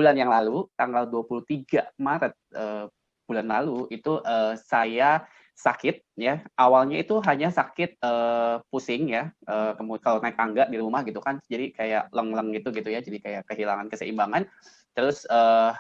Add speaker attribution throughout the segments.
Speaker 1: bulan yang lalu, tanggal 23 Maret bulan lalu itu saya sakit ya. Awalnya itu hanya sakit pusing ya, kemudian kalau naik tangga di rumah gitu kan, jadi kayak leng-leng gitu ya, jadi kayak kehilangan keseimbangan. Terus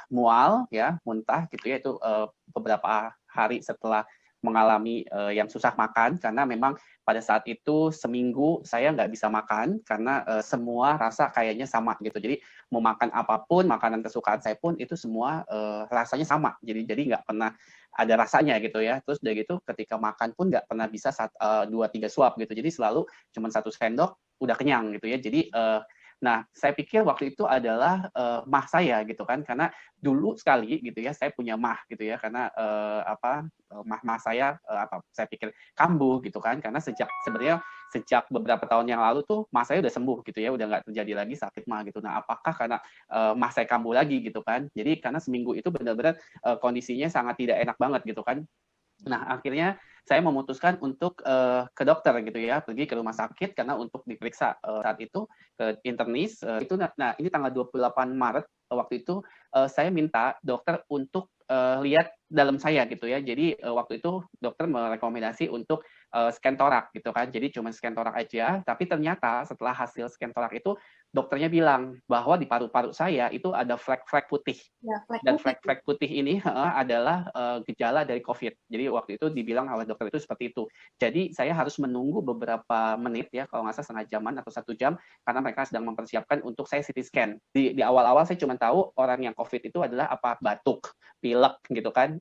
Speaker 1: mual ya, muntah gitu ya, itu beberapa hari setelah mengalami yang susah makan, karena memang pada saat itu seminggu saya nggak bisa makan karena semua rasa kayaknya sama gitu. Jadi mau makan apapun, makanan kesukaan saya pun itu semua rasanya sama. Jadi nggak pernah ada rasanya gitu ya. Terus udah gitu ketika makan pun nggak pernah bisa 2-3 suap gitu. Jadi selalu cuma 1 sendok udah kenyang gitu ya. Jadi nah, saya pikir waktu itu adalah mah saya gitu kan, karena dulu sekali gitu ya saya punya mah gitu ya, karena mah saya saya pikir kambuh gitu kan, karena sebenarnya sejak beberapa tahun yang lalu tuh mah saya udah sembuh gitu ya, udah nggak terjadi lagi sakit mah gitu. Nah, apakah karena mah saya kambuh lagi gitu kan? Jadi karena seminggu itu benar-benar kondisinya sangat tidak enak banget gitu kan. Nah, akhirnya saya memutuskan untuk ke dokter gitu ya, pergi ke rumah sakit karena untuk diperiksa saat itu ke internis. Itu nah ini tanggal 28 Maret waktu itu saya minta dokter untuk lihat dalam saya gitu ya. Jadi waktu itu dokter merekomendasi untuk scan torak gitu kan. Jadi cuma scan torak aja, tapi ternyata setelah hasil scan torak itu dokternya bilang bahwa di paru-paru saya itu ada flek-flek putih.
Speaker 2: Ya,
Speaker 1: Dan flek-flek putih ini adalah gejala dari COVID. Jadi waktu itu dibilang oleh dokter itu seperti itu. Jadi saya harus menunggu beberapa menit ya, kalau nggak salah setengah jaman atau 1 jam, karena mereka sedang mempersiapkan untuk saya CT scan. Di awal-awal saya cuma tahu orang yang COVID itu adalah batuk, pilek gitu kan,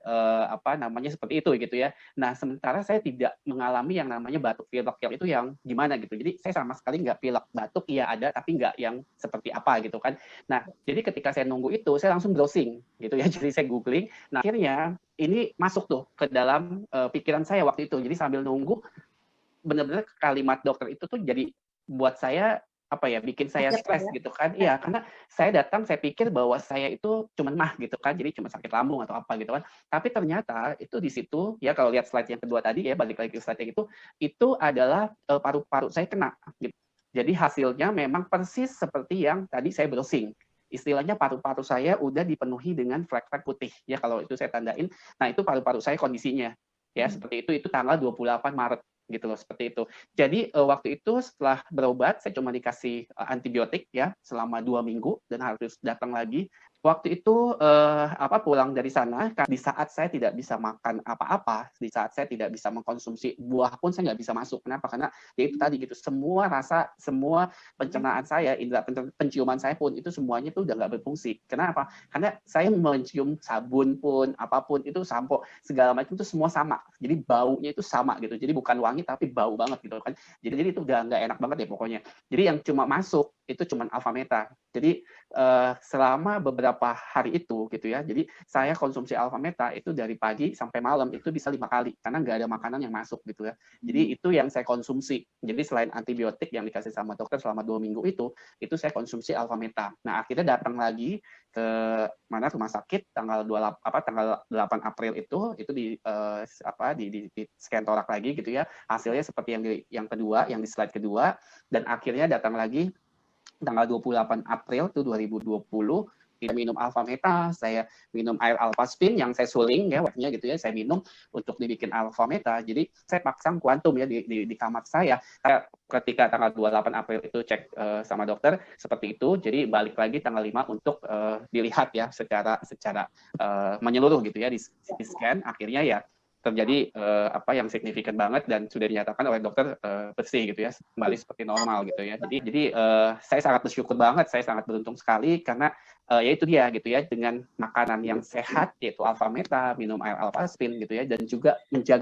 Speaker 1: namanya seperti itu gitu ya. Nah, sementara saya tidak mengalami yang namanya batuk pilek yang itu yang gimana gitu. Jadi saya sama sekali nggak pilek, batuk iya ada, tapi nggak yang seperti apa gitu kan. Nah, jadi ketika saya nunggu itu, saya langsung browsing gitu ya. Jadi saya googling. Nah, akhirnya ini masuk tuh ke dalam pikiran saya waktu itu. Jadi sambil nunggu, benar-benar kalimat dokter itu tuh jadi buat saya bikin saya stres gitu kan. Iya, karena saya datang saya pikir bahwa saya itu cuma mah gitu kan, jadi cuma sakit lambung atau apa gitu kan. Tapi ternyata itu di situ ya, kalau lihat slide yang kedua tadi ya, balik lagi ke slide yang itu adalah paru-paru saya kena gitu. Jadi hasilnya memang persis seperti yang tadi saya browsing. Istilahnya paru-paru saya udah dipenuhi dengan flek-flek putih ya, kalau itu saya tandain. Nah, itu paru-paru saya kondisinya ya seperti itu tanggal 28 Maret gitu loh, seperti itu. Jadi waktu itu setelah berobat saya cuma dikasih antibiotik ya selama 2 minggu dan harus datang lagi. Waktu itu pulang dari sana, di saat saya tidak bisa makan apa-apa, di saat saya tidak bisa mengkonsumsi buah pun saya nggak bisa masuk. Kenapa? Karena ya itu tadi gitu, semua rasa, semua pencernaan saya, indera penciuman saya pun itu semuanya tuh udah nggak berfungsi. Kenapa? Karena saya mencium sabun pun, apapun itu, sampo segala macam itu semua sama. Jadi baunya itu sama gitu. Jadi bukan wangi tapi bau banget gitu kan. Jadi itu udah nggak enak banget ya pokoknya. Jadi yang cuma masuk itu cuma Alfameta. Jadi selama beberapa hari itu gitu ya. Jadi saya konsumsi Alfameta itu dari pagi sampai malam itu bisa 5 kali karena nggak ada makanan yang masuk gitu ya. Jadi itu yang saya konsumsi. Jadi selain antibiotik yang dikasih sama dokter selama 2 minggu itu saya konsumsi Alfameta. Nah, akhirnya datang lagi ke rumah sakit tanggal 8 April itu di scan torak lagi gitu ya. Hasilnya seperti yang kedua, yang di slide kedua, dan akhirnya datang lagi tanggal 28 April itu 2020, saya minum Alfameta, saya minum air Alphaspin yang saya suling ya waktunya gitu ya, saya minum untuk dibikin Alfameta. Jadi saya pasang kuantum ya di kamar saya. Saya ketika tanggal 28 April itu cek sama dokter seperti itu, jadi balik lagi tanggal 5 untuk dilihat ya secara menyeluruh gitu ya, di scan. Akhirnya ya terjadi yang signifikan banget dan sudah dinyatakan oleh dokter bersih gitu ya, kembali seperti normal gitu ya. Jadi saya sangat bersyukur banget, saya sangat beruntung sekali karena ya itu dia gitu ya, dengan makanan yang sehat yaitu Alfameta, minum air Alphaspin gitu ya, dan juga menjaga